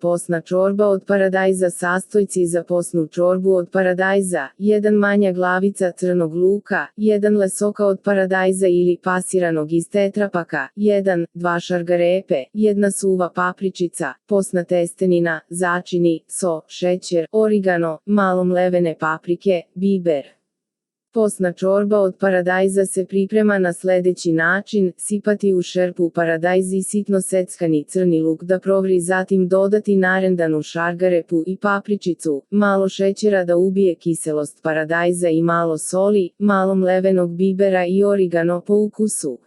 Posna čorba od paradajza. Sastojci za posnu čorbu od paradajza: 1 manja glavica crnog luka, 1 le soka od paradajza ili pasiranog iz tetrapaka, 2 šargarepe, 1 suva papričica, posna testenina, začini, so, šećer, origano, malo mlevene paprike, biber. Posna čorba od paradajza se priprema na sledeći način: sipati u šerpu paradajz i sitno seckani crni luk da provri, zatim dodati narendanu šargarepu i papričicu, malo šećera da ubije kiselost paradajza i malo soli, malo mlevenog bibera i origano po ukusu.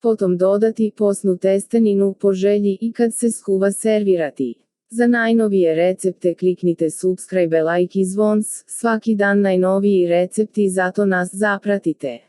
Potom dodati posnu testeninu po želji i kad se skuva servirati. Za najnovije recepte kliknite subscribe, like i zvons, svaki dan najnoviji recepti, zato nas zapratite.